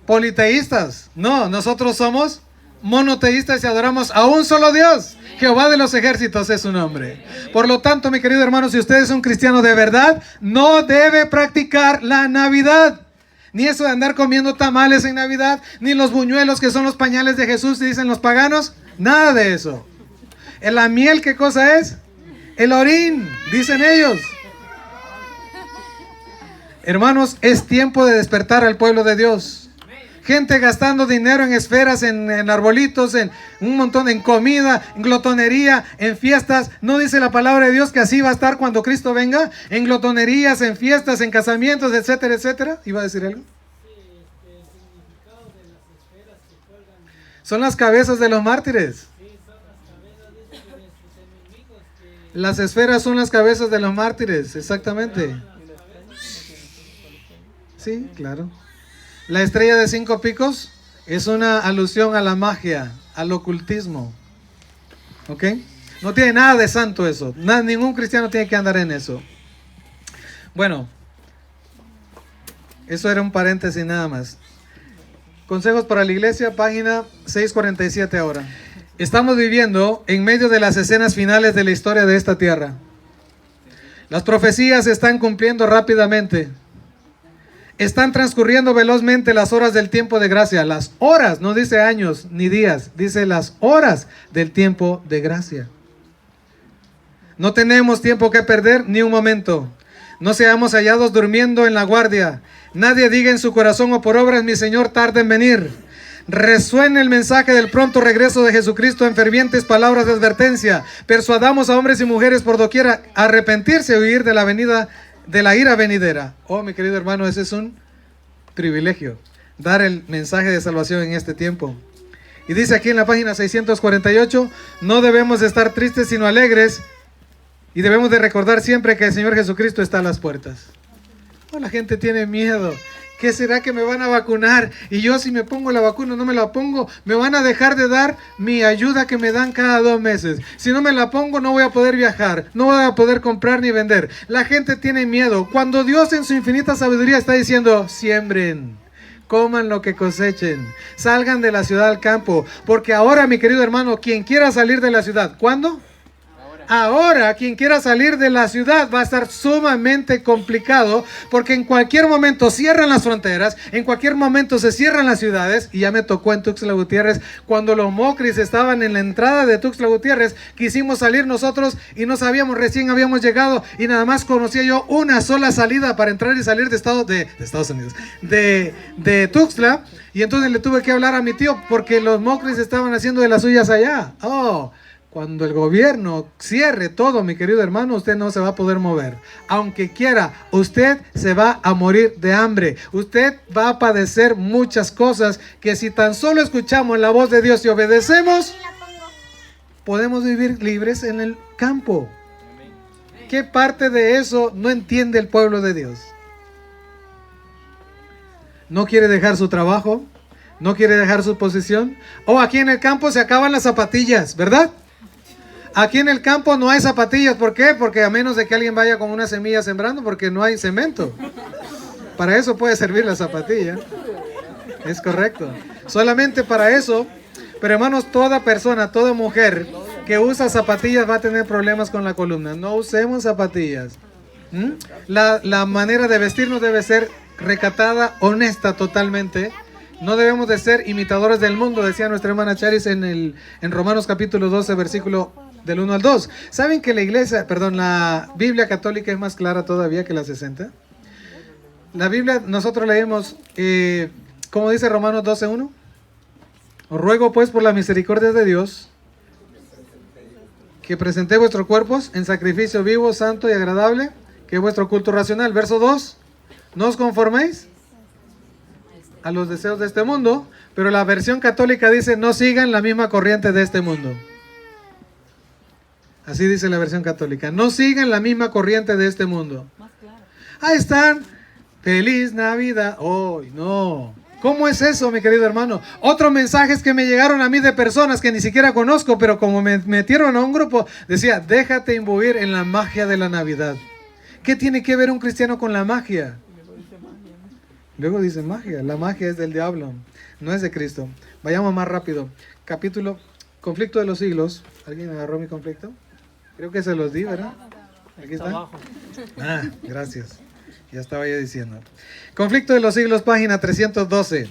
Politeístas. No, nosotros somos monoteístas y adoramos a un solo Dios. Jehová de los ejércitos es su nombre. Por lo tanto, mi querido hermano, si usted es un cristiano de verdad, no debe practicar la Navidad. Ni eso de andar comiendo tamales en Navidad, ni los buñuelos que son los pañales de Jesús, dicen los paganos. Nada de eso. ¿En la miel qué cosa es? El orín, dicen ellos. Hermanos, es tiempo de despertar al pueblo de Dios. Gente gastando dinero en esferas, en arbolitos, en un montón, en comida, en glotonería, en fiestas. ¿No dice la palabra de Dios que así va a estar cuando Cristo venga? En glotonerías, en fiestas, en casamientos, etcétera, etcétera. ¿Iba a decir algo? Son las cabezas de los mártires. Las esferas son las cabezas de los mártires, exactamente. Sí, claro. La estrella de 5 picos es una alusión a la magia, al ocultismo. ¿Ok? No tiene nada de santo eso. Ningún cristiano tiene que andar en eso. Bueno, eso era un paréntesis nada más. Consejos para la iglesia, página 647 ahora. Estamos viviendo en medio de las escenas finales de la historia de esta tierra. Las profecías se están cumpliendo rápidamente. Están transcurriendo velozmente las horas del tiempo de gracia. Las horas, no dice años ni días, dice las horas del tiempo de gracia. No tenemos tiempo que perder ni un momento. No seamos hallados durmiendo en la guardia. Nadie diga en su corazón o por obras, mi Señor tarda en venir. Resuene el mensaje del pronto regreso de Jesucristo en fervientes palabras de advertencia. Persuadamos a hombres y mujeres por doquier a arrepentirse y huir de la venida de la ira venidera. Oh, mi querido hermano, ese es un privilegio, dar el mensaje de salvación en este tiempo. Y dice aquí en la página 648, no debemos estar tristes sino alegres, y debemos de recordar siempre que el Señor Jesucristo está a las puertas. Oh, la gente tiene miedo. ¿Qué será que me van a vacunar? Y yo, si me pongo la vacuna, no me la pongo, me van a dejar de dar mi ayuda que me dan cada 2 meses. Si no me la pongo, no voy a poder viajar, no voy a poder comprar ni vender. La gente tiene miedo. Cuando Dios en su infinita sabiduría está diciendo, siembren, coman lo que cosechen, salgan de la ciudad al campo. Porque ahora, mi querido hermano, quien quiera salir de la ciudad, ¿cuándo? Ahora, quien quiera salir de la ciudad va a estar sumamente complicado, porque en cualquier momento cierran las fronteras, en cualquier momento se cierran las ciudades. Y ya me tocó en Tuxtla Gutiérrez, cuando los mocris estaban en la entrada de Tuxtla Gutiérrez, quisimos salir nosotros y no sabíamos, recién habíamos llegado y nada más conocía yo una sola salida para entrar y salir de Estados Unidos, de Tuxtla. Y entonces le tuve que hablar a mi tío porque los mocris estaban haciendo de las suyas allá. Cuando el gobierno cierre todo, mi querido hermano, usted no se va a poder mover. Aunque quiera, usted se va a morir de hambre. Usted va a padecer muchas cosas que si tan solo escuchamos la voz de Dios y obedecemos, podemos vivir libres en el campo. ¿Qué parte de eso no entiende el pueblo de Dios? ¿No quiere dejar su trabajo? ¿No quiere dejar su posición? Aquí en el campo se acaban las zapatillas, ¿verdad? Aquí en el campo no hay zapatillas. ¿Por qué? Porque a menos de que alguien vaya con una semilla sembrando, porque no hay cemento. Para eso puede servir la zapatilla. Es correcto. Solamente para eso. Pero hermanos, toda persona, toda mujer que usa zapatillas va a tener problemas con la columna. No usemos zapatillas. La manera de vestirnos debe ser recatada, honesta totalmente. No debemos de ser imitadores del mundo, decía nuestra hermana Charis en Romanos capítulo 12, versículo del 1 al 2. ¿Saben que la Biblia católica es más clara todavía que la 60? La Biblia, nosotros leemos, como dice Romanos 12, 1. Os ruego pues por la misericordia de Dios, que presentéis vuestros cuerpos en sacrificio vivo, santo y agradable, que es vuestro culto racional. Verso 2. No os conforméis a los deseos de este mundo, pero la versión católica dice, no sigan la misma corriente de este mundo. Así dice la versión católica. No sigan la misma corriente de este mundo. Ahí están. Feliz Navidad. Hoy no. ¿Cómo es eso, mi querido hermano? Otros mensajes que me llegaron a mí de personas que ni siquiera conozco, pero como me metieron a un grupo, decía, déjate imbuir en la magia de la Navidad. ¿Qué tiene que ver un cristiano con la magia? Luego dice magia. La magia es del diablo, no es de Cristo. Vayamos más rápido. Capítulo, conflicto de los siglos. ¿Alguien agarró mi conflicto? Creo que se los di, ¿verdad? Aquí está. Ah, gracias. Ya estaba yo diciendo. Conflicto de los siglos, página 312.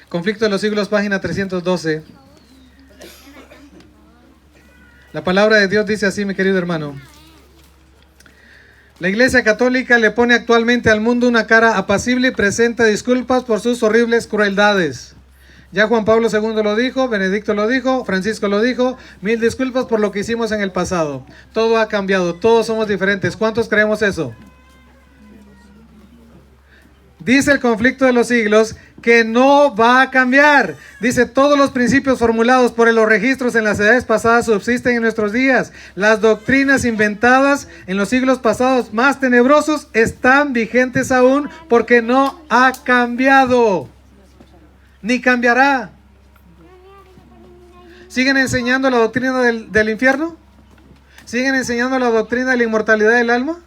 Conflicto de los siglos, página 312. La palabra de Dios dice así, mi querido hermano. La Iglesia Católica le pone actualmente al mundo una cara apacible y presenta disculpas por sus horribles crueldades. Ya Juan Pablo II lo dijo, Benedicto lo dijo, Francisco lo dijo. Mil disculpas por lo que hicimos en el pasado. Todo ha cambiado, todos somos diferentes. ¿Cuántos creemos eso? Dice el conflicto de los siglos que no va a cambiar. Dice, todos los principios formulados por los registros en las edades pasadas subsisten en nuestros días. Las doctrinas inventadas en los siglos pasados más tenebrosos están vigentes aún porque no ha cambiado, ni cambiará. ¿Siguen enseñando la doctrina del infierno? ¿Siguen enseñando la doctrina de la inmortalidad del alma?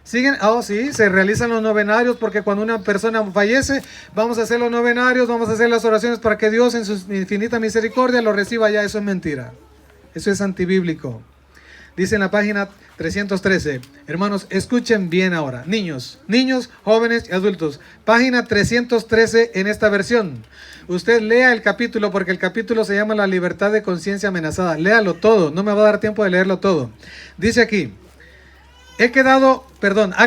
¿Siguen? Oh, sí, se realizan los novenarios porque cuando una persona fallece, vamos a hacer los novenarios, vamos a hacer las oraciones para que Dios en su infinita misericordia lo reciba ya. Eso es mentira. Eso es antibíblico. Dice en la página 313. Hermanos, escuchen bien ahora. Niños, jóvenes y adultos. Página 313 en esta versión. Usted lea el capítulo porque el capítulo se llama La libertad de conciencia amenazada. Léalo todo, no me va a dar tiempo de leerlo todo. Dice aquí. Ha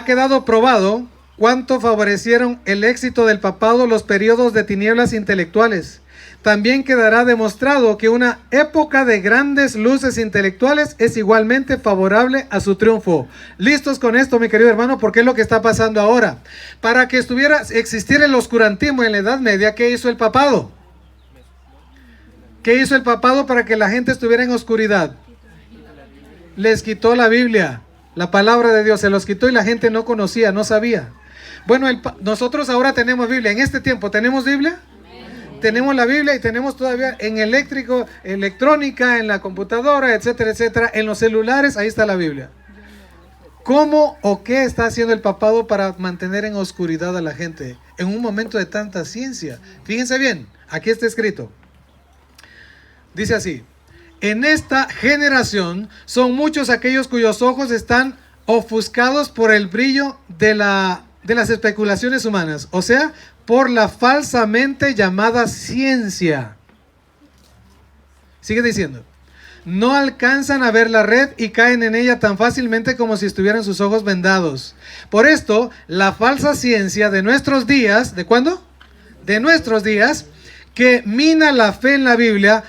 quedado probado cuánto favorecieron el éxito del papado los periodos de tinieblas intelectuales. También quedará demostrado que una época de grandes luces intelectuales es igualmente favorable a su triunfo. ¿Listos con esto, mi querido hermano? Porque es lo que está pasando ahora. Para que existiera el oscurantismo en la Edad Media, ¿qué hizo el papado? ¿Qué hizo el papado para que la gente estuviera en oscuridad? Les quitó la Biblia. La palabra de Dios se los quitó y la gente no conocía, no sabía. Bueno, nosotros ahora tenemos Biblia. En este tiempo, ¿tenemos Biblia? Tenemos la Biblia y tenemos todavía en electrónica, en la computadora, etcétera, etcétera. En los celulares, ahí está la Biblia. ¿Cómo o qué está haciendo el papado para mantener en oscuridad a la gente en un momento de tanta ciencia? Fíjense bien, aquí está escrito. Dice así. En esta generación son muchos aquellos cuyos ojos están ofuscados por el brillo de las especulaciones humanas, o sea, por la falsamente llamada ciencia. Sigue diciendo, no alcanzan a ver la red y caen en ella tan fácilmente como si estuvieran sus ojos vendados. Por esto, la falsa ciencia de nuestros días, ¿de cuándo? De nuestros días, que mina la fe en la Biblia,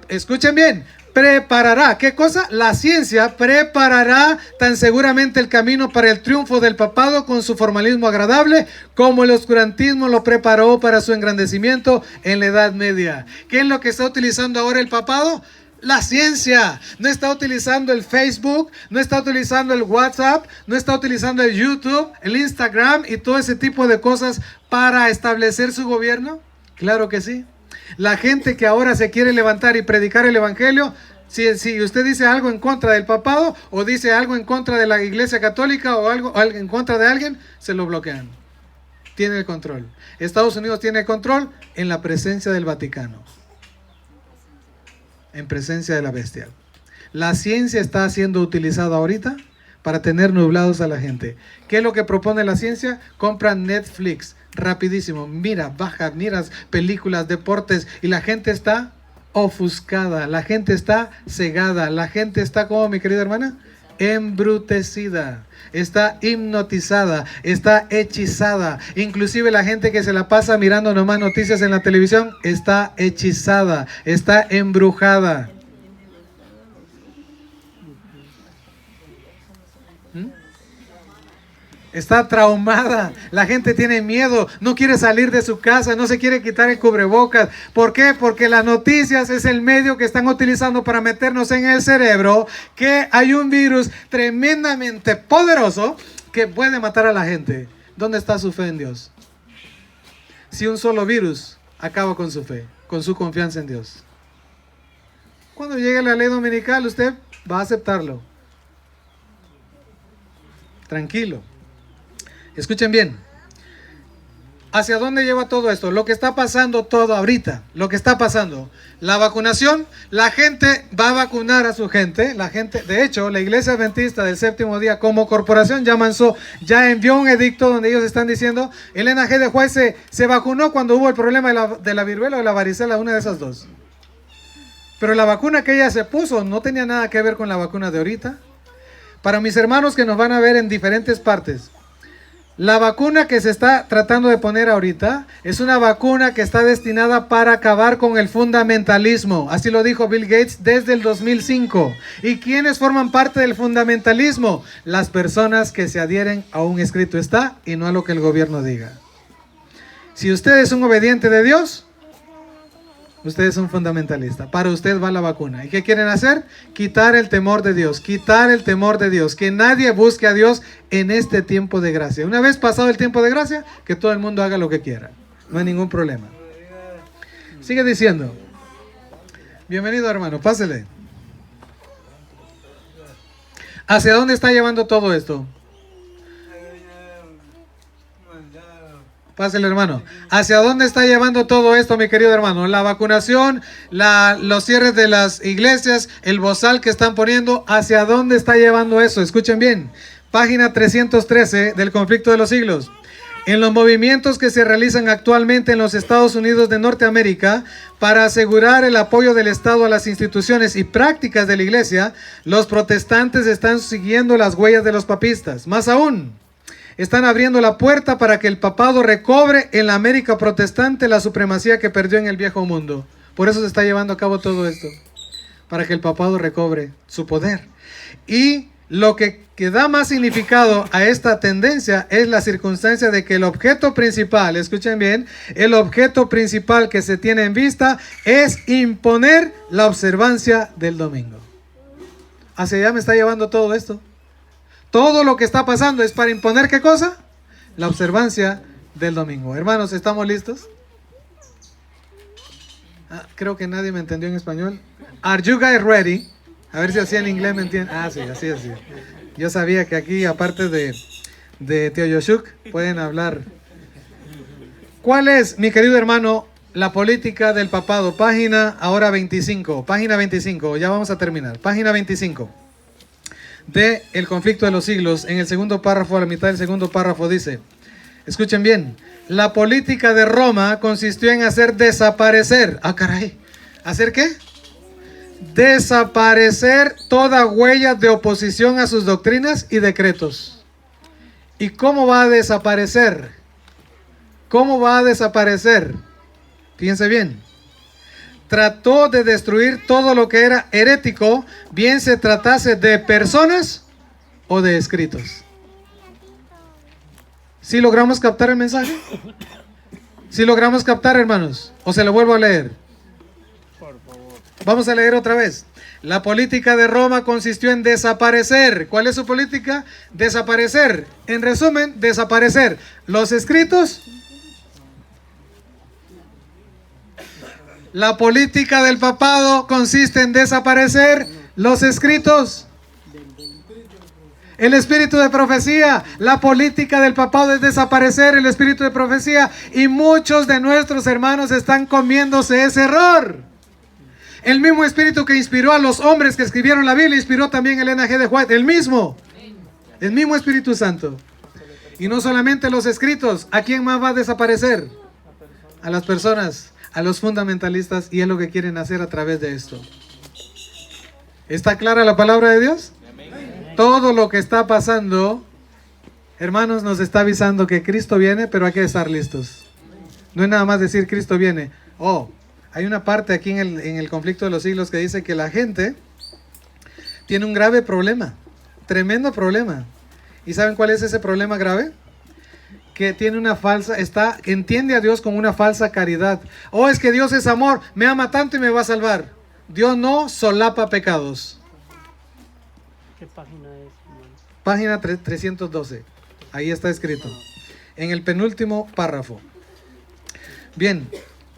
escuchen bien, preparará, ¿qué cosa? La ciencia preparará tan seguramente el camino para el triunfo del papado con su formalismo agradable como el oscurantismo lo preparó para su engrandecimiento en la Edad Media. ¿Qué es lo que está utilizando ahora el papado? La ciencia. No está utilizando el Facebook, no está utilizando el WhatsApp, no está utilizando el YouTube, el Instagram y todo ese tipo de cosas para establecer su gobierno. Claro que sí. La gente que ahora se quiere levantar y predicar el evangelio, si usted dice algo en contra del papado o dice algo en contra de la Iglesia Católica o algo en contra de alguien, se lo bloquean. Tiene el control. Estados Unidos tiene el control en la presencia del Vaticano, en presencia de la bestia. La ciencia está siendo utilizada ahorita para tener nublados a la gente. ¿Qué es lo que propone la ciencia? Compran Netflix. Rapidísimo, miras películas, deportes y la gente está ofuscada, la gente está cegada, la gente está, como mi querida hermana, embrutecida, está hipnotizada, está hechizada. Inclusive la gente que se la pasa mirando nomás noticias en la televisión está hechizada, está embrujada. Está traumada, la gente tiene miedo, no quiere salir de su casa, no se quiere quitar el cubrebocas. ¿Por qué? Porque las noticias es el medio que están utilizando para meternos en el cerebro que hay un virus tremendamente poderoso que puede matar a la gente. ¿Dónde está su fe en Dios? Si un solo virus acaba con su fe, con su confianza en Dios. Cuando llegue la ley dominical, usted va a aceptarlo. Tranquilo. Escuchen bien. ¿Hacia dónde lleva todo esto? Lo que está pasando todo ahorita. Lo que está pasando. La vacunación. La gente va a vacunar a su gente. La gente, de hecho, la Iglesia Adventista del Séptimo Día como corporación ya envió un edicto donde ellos están diciendo, Elena G. de Juárez se vacunó cuando hubo el problema de la viruela o la varicela, una de esas dos. Pero la vacuna que ella se puso no tenía nada que ver con la vacuna de ahorita. Para mis hermanos que nos van a ver en diferentes partes, la vacuna que se está tratando de poner ahorita es una vacuna que está destinada para acabar con el fundamentalismo. Así lo dijo Bill Gates desde el 2005. ¿Y quiénes forman parte del fundamentalismo? Las personas que se adhieren a un escrito está y no a lo que el gobierno diga. Si usted es un obediente de Dios, usted es un fundamentalista. Para usted va la vacuna. ¿Y qué quieren hacer? Quitar el temor de Dios. Quitar el temor de Dios. Que nadie busque a Dios en este tiempo de gracia. Una vez pasado el tiempo de gracia, que todo el mundo haga lo que quiera. No hay ningún problema. Sigue diciendo. Bienvenido, hermano. Pásele. ¿Hacia dónde está llevando todo esto? Pásale, hermano. ¿Hacia dónde está llevando todo esto, mi querido hermano? La vacunación, los cierres de las iglesias, el bozal que están poniendo. ¿Hacia dónde está llevando eso? Escuchen bien. Página 313 del Conflicto de los Siglos. En los movimientos que se realizan actualmente en los Estados Unidos de Norteamérica para asegurar el apoyo del Estado a las instituciones y prácticas de la iglesia, los protestantes están siguiendo las huellas de los papistas. Más aún, están abriendo la puerta para que el papado recobre en la América protestante la supremacía que perdió en el viejo mundo. Por eso se está llevando a cabo todo esto, para que el papado recobre su poder. Y lo que da más significado a esta tendencia es la circunstancia de que el objeto principal, escuchen bien, el objeto principal que se tiene en vista es imponer la observancia del domingo. Hacia allá me está llevando todo esto. Todo lo que está pasando es para imponer, ¿qué cosa? La observancia del domingo. Hermanos, ¿estamos listos? Creo que nadie me entendió en español. Are you guys ready? A ver si así en inglés me entienden. Sí, así. Yo sabía que aquí, aparte de Teoyoshuk, pueden hablar. ¿Cuál es, mi querido hermano, la política del papado? Página ahora 25. Página 25, ya vamos a terminar. Página 25. De El Conflicto de los Siglos, en el segundo párrafo, a la mitad del segundo párrafo dice, escuchen bien, la política de Roma consistió en hacer desaparecer, ¿hacer qué? Desaparecer toda huella de oposición a sus doctrinas y decretos. ¿Y cómo va a desaparecer? ¿Cómo va a desaparecer? Fíjense bien. Trató de destruir todo lo que era herético, bien se tratase de personas o de escritos. ¿Sí logramos captar el mensaje? ¿Sí logramos captar, hermanos? ¿O se lo vuelvo a leer? Vamos a leer otra vez. La política de Roma consistió en desaparecer. ¿Cuál es su política? Desaparecer. En resumen, desaparecer los escritos. La política del papado consiste en desaparecer los escritos. El espíritu de profecía. La política del papado es desaparecer el espíritu de profecía. Y muchos de nuestros hermanos están comiéndose ese error. El mismo espíritu que inspiró a los hombres que escribieron la Biblia, inspiró también a Elena G. de White. El mismo Espíritu Santo. Y no solamente los escritos. ¿A quién más va a desaparecer? A las personas, a los fundamentalistas, y es lo que quieren hacer a través de esto. ¿Está clara la palabra de Dios? Todo lo que está pasando, hermanos, nos está avisando que Cristo viene, pero hay que estar listos. No es nada más decir Cristo viene. Hay una parte aquí en el Conflicto de los Siglos que dice que la gente tiene un grave problema, tremendo problema. ¿Y saben cuál es ese problema grave? Que tiene una falsa, entiende a Dios como una falsa caridad. Oh, es que Dios es amor, me ama tanto y me va a salvar. Dios no solapa pecados. ¿Qué página es, hermano? Página 312. Ahí está escrito. En el penúltimo párrafo. Bien,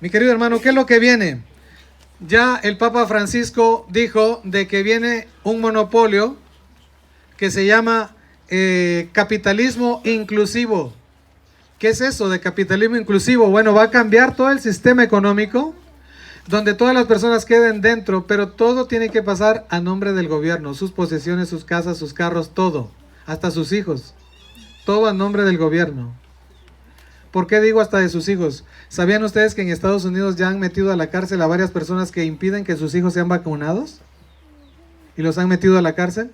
mi querido hermano, ¿qué es lo que viene? Ya el Papa Francisco dijo de que viene un monopolio que se llama capitalismo inclusivo. ¿Qué es eso de capitalismo inclusivo? Bueno, va a cambiar todo el sistema económico, donde todas las personas queden dentro, pero todo tiene que pasar a nombre del gobierno, sus posesiones, sus casas, sus carros, todo, hasta sus hijos, todo a nombre del gobierno. ¿Por qué digo hasta de sus hijos? ¿Sabían ustedes que en Estados Unidos ya han metido a la cárcel a varias personas que impiden que sus hijos sean vacunados? ¿Y los han metido a la cárcel?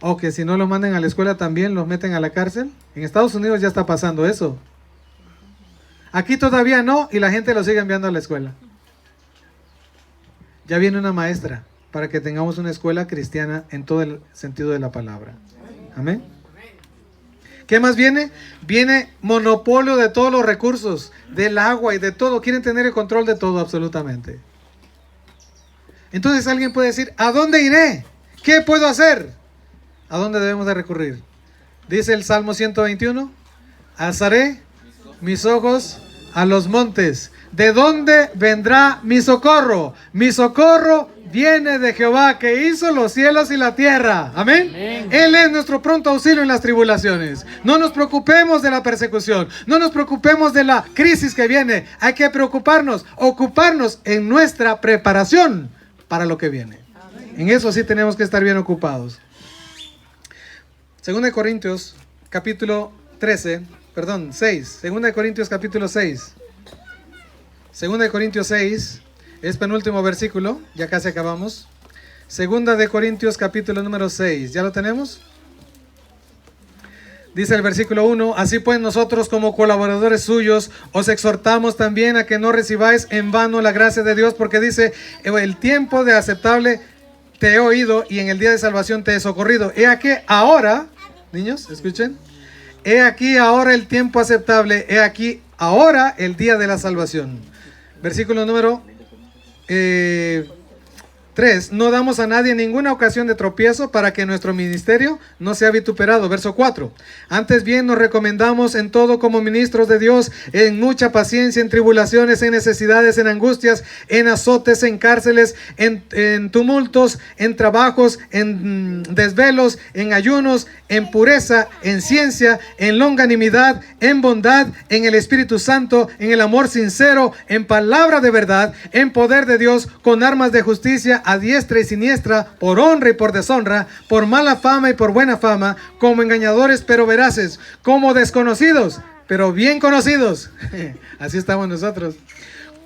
¿O que si no los manden a la escuela también los meten a la cárcel? En Estados Unidos ya está pasando eso. Aquí todavía no, y la gente lo sigue enviando a la escuela. Ya viene una maestra para que tengamos una escuela cristiana en todo el sentido de la palabra. Amén. ¿Qué más viene? Viene monopolio de todos los recursos, del agua y de todo. Quieren tener el control de todo absolutamente. Entonces alguien puede decir, ¿a dónde iré? ¿Qué puedo hacer? ¿A dónde debemos de recurrir? Dice el Salmo 121, alzaré mis ojos a los montes. ¿De dónde vendrá mi socorro? Mi socorro viene de Jehová, que hizo los cielos y la tierra. Amén. Amén. Él es nuestro pronto auxilio en las tribulaciones. No nos preocupemos de la persecución. No nos preocupemos de la crisis que viene. Hay que preocuparnos, ocuparnos en nuestra preparación para lo que viene. En eso sí tenemos que estar bien ocupados. Segunda de Corintios, capítulo 6. Segunda de Corintios, capítulo 6. Segunda de Corintios 6, es penúltimo versículo, ya casi acabamos. Segunda de Corintios, capítulo número 6, ¿ya lo tenemos? Dice el versículo 1, así pues nosotros como colaboradores suyos os exhortamos también a que no recibáis en vano la gracia de Dios, porque dice, el tiempo de aceptable te he oído y en el día de salvación te he socorrido. He aquí ahora, niños, escuchen, he aquí ahora el tiempo aceptable, he aquí ahora el día de la salvación. Versículo número 3, no damos a nadie ninguna ocasión de tropiezo para que nuestro ministerio no sea vituperado. Verso 4, antes bien nos recomendamos en todo como ministros de Dios, en mucha paciencia, en tribulaciones, en necesidades, en angustias, en azotes, en cárceles, en tumultos, en trabajos, en desvelos, en ayunos, en pureza, en ciencia, en longanimidad, en bondad, en el Espíritu Santo, en el amor sincero, en palabra de verdad, en poder de Dios, con armas de justicia a diestra y siniestra, por honra y por deshonra, por mala fama y por buena fama, como engañadores pero veraces, como desconocidos pero bien conocidos. Así estamos nosotros.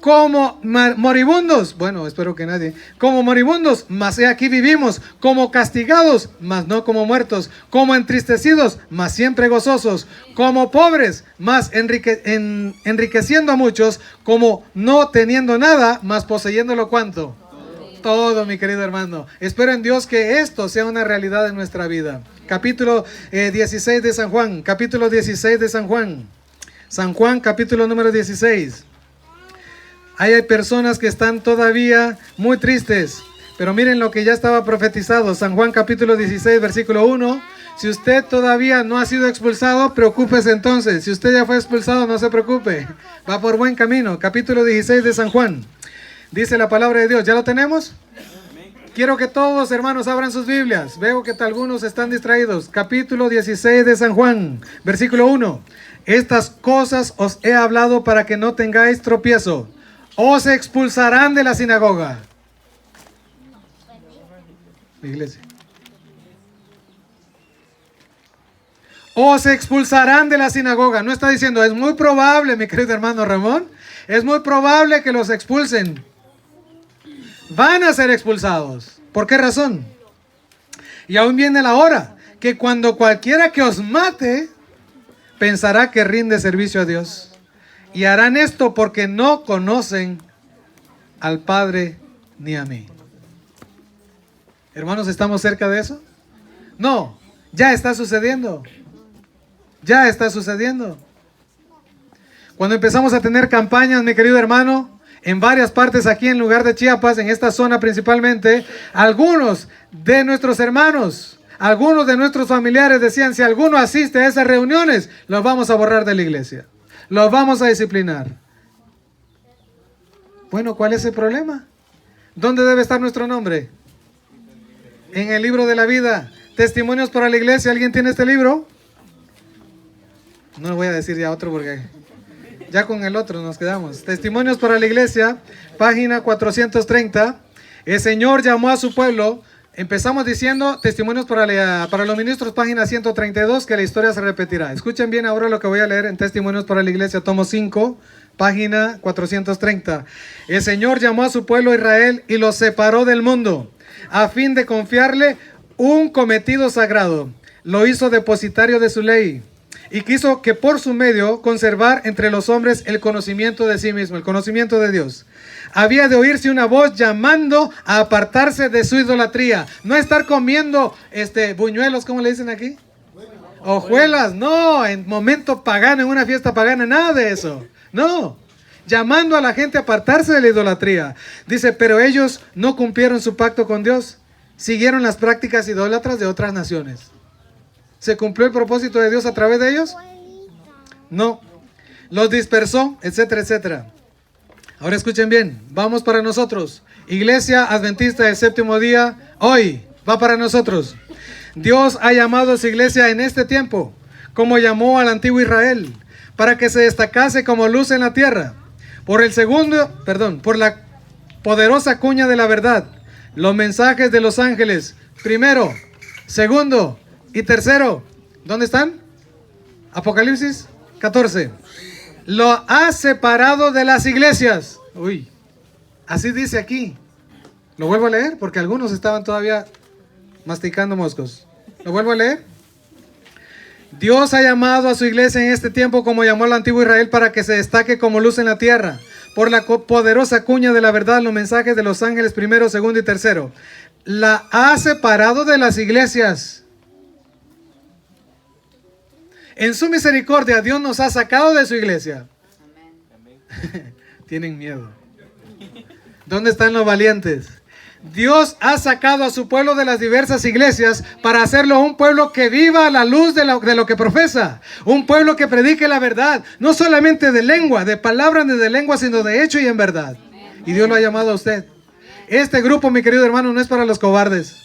Como moribundos, bueno, espero que nadie, como moribundos, mas he aquí vivimos, como castigados, mas no como muertos, como entristecidos, mas siempre gozosos, como pobres, mas enriqueciendo a muchos, como no teniendo nada, mas poseyéndolo cuánto. Todo, mi querido hermano. Espero en Dios que esto sea una realidad en nuestra vida. Capítulo 16 de San Juan. Capítulo 16 de San Juan. San Juan, capítulo número 16. Hay personas que están todavía muy tristes. Pero miren lo que ya estaba profetizado. San Juan, capítulo 16, versículo 1. Si usted todavía no ha sido expulsado, preocúpese entonces. Si usted ya fue expulsado, no se preocupe. Va por buen camino. Capítulo 16 de San Juan. Dice la palabra de Dios, ¿ya lo tenemos? Quiero que todos, hermanos, abran sus Biblias. Veo que algunos están distraídos. Capítulo 16 de San Juan, versículo 1. Estas cosas os he hablado para que no tengáis tropiezo. Os expulsarán de la sinagoga. Iglesia. Os expulsarán de la sinagoga. No está diciendo, es muy probable, mi querido hermano Ramón, es muy probable que los expulsen. Van a ser expulsados. ¿Por qué razón? Y aún viene la hora que cuando cualquiera que os mate pensará que rinde servicio a Dios. Y harán esto porque no conocen al Padre ni a mí. Hermanos, ¿estamos cerca de eso? No. Ya está sucediendo. Ya está sucediendo. Cuando empezamos a tener campañas, mi querido hermano, en varias partes aquí en lugar de Chiapas, en esta zona principalmente, algunos de nuestros hermanos, algunos de nuestros familiares decían, si alguno asiste a esas reuniones, los vamos a borrar de la iglesia. Los vamos a disciplinar. Bueno, ¿cuál es el problema? ¿Dónde debe estar nuestro nombre? En el libro de la vida. Testimonios para la iglesia. ¿Alguien tiene este libro? No le voy a decir ya otro porque ya con el otro nos quedamos. Testimonios para la iglesia, página 430. El Señor llamó a su pueblo. Empezamos diciendo testimonios para los ministros, página 132, que la historia se repetirá. Escuchen bien ahora lo que voy a leer en Testimonios para la iglesia, tomo 5, página 430. El Señor llamó a su pueblo Israel y los separó del mundo, a fin de confiarle un cometido sagrado. Lo hizo depositario de su ley y quiso que por su medio conservar entre los hombres el conocimiento de sí mismo, el conocimiento de Dios. Había de oírse una voz llamando a apartarse de su idolatría. No estar comiendo buñuelos, ¿cómo le dicen aquí? Hojuelas, no, en momento pagano, en una fiesta pagana, nada de eso. No, llamando a la gente a apartarse de la idolatría. Dice, pero ellos no cumplieron su pacto con Dios. Siguieron las prácticas idólatras de otras naciones. ¿Se cumplió el propósito de Dios a través de ellos? No. Los dispersó, etcétera, etcétera. Ahora escuchen bien, vamos para nosotros. Iglesia Adventista del Séptimo Día, hoy va para nosotros. Dios ha llamado a su iglesia en este tiempo, como llamó al antiguo Israel, para que se destacase como luz en la tierra, por la poderosa cuña de la verdad, los mensajes de los ángeles, primero, segundo y tercero. ¿Dónde están? Apocalipsis 14. Lo ha separado de las iglesias. Uy, así dice aquí. Lo vuelvo a leer porque algunos estaban todavía masticando moscos. Lo vuelvo a leer. Dios ha llamado a su iglesia en este tiempo como llamó al antiguo Israel para que se destaque como luz en la tierra, por la poderosa cuña de la verdad, los mensajes de los ángeles primero, segundo y tercero. La ha separado de las iglesias. En su misericordia, Dios nos ha sacado de su iglesia. Tienen miedo. ¿Dónde están los valientes? Dios ha sacado a su pueblo de las diversas iglesias para hacerlo un pueblo que viva a la luz de lo que profesa. Un pueblo que predique la verdad. No solamente de lengua, de palabra ni de lengua, sino de hecho y en verdad. Y Dios lo ha llamado a usted. Este grupo, mi querido hermano, no es para los cobardes.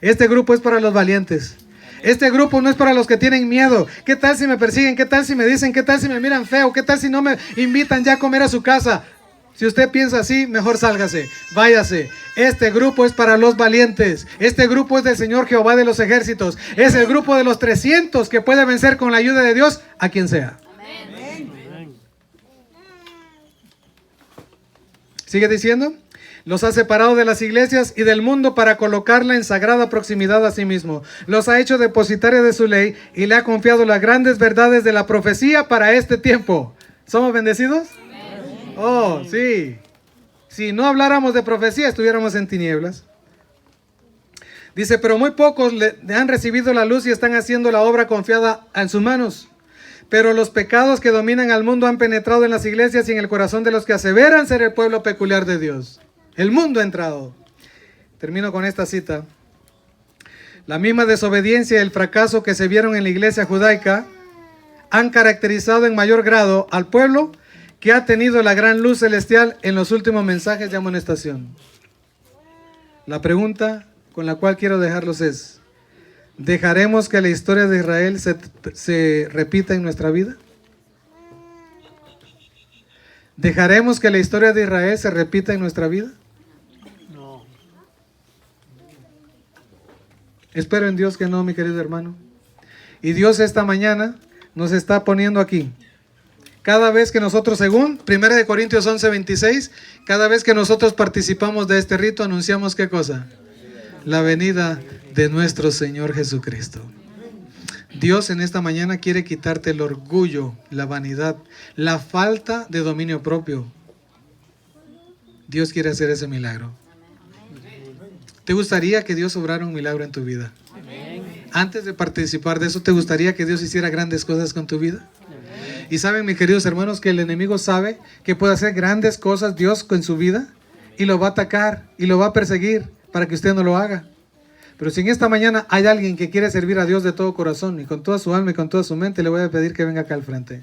Este grupo es para los valientes. Este grupo no es para los que tienen miedo. ¿Qué tal si me persiguen? ¿Qué tal si me dicen? ¿Qué tal si me miran feo? ¿Qué tal si no me invitan ya a comer a su casa? Si usted piensa así, mejor sálgase, váyase. Este grupo es para los valientes. Este grupo es del Señor Jehová de los ejércitos. Es el grupo de los 300 que puede vencer con la ayuda de Dios a quien sea. Amén. ¿Sigue diciendo? Los ha separado de las iglesias y del mundo para colocarla en sagrada proximidad a sí mismo. Los ha hecho depositarios de su ley y le ha confiado las grandes verdades de la profecía para este tiempo. ¿Somos bendecidos? Amén. Oh, sí. Si no habláramos de profecía, estuviéramos en tinieblas. Dice, pero muy pocos le han recibido la luz y están haciendo la obra confiada en sus manos. Pero los pecados que dominan al mundo han penetrado en las iglesias y en el corazón de los que aseveran ser el pueblo peculiar de Dios. El mundo ha entrado. Termino con esta cita. La misma desobediencia y el fracaso que se vieron en la iglesia judaica han caracterizado en mayor grado al pueblo que ha tenido la gran luz celestial en los últimos mensajes de amonestación. La pregunta con la cual quiero dejarlos es: ¿dejaremos que la historia de Israel se repita en nuestra vida? ¿Dejaremos que la historia de Israel se repita en nuestra vida? No. Espero en Dios que no, mi querido hermano. Y Dios esta mañana nos está poniendo aquí. Cada vez que nosotros, según 1 Corintios 11:26, cada vez que nosotros participamos de este rito, anunciamos ¿qué cosa? La venida de nuestro Señor Jesucristo. Dios en esta mañana quiere quitarte el orgullo, la vanidad, la falta de dominio propio. Dios quiere hacer ese milagro. ¿Te gustaría que Dios obrara un milagro en tu vida? Antes de participar de eso, ¿te gustaría que Dios hiciera grandes cosas con tu vida? Y saben, mis queridos hermanos, que el enemigo sabe que puede hacer grandes cosas Dios con su vida y lo va a atacar y lo va a perseguir para que usted no lo haga. Pero si en esta mañana hay alguien que quiere servir a Dios de todo corazón y con toda su alma y con toda su mente, le voy a pedir que venga acá al frente.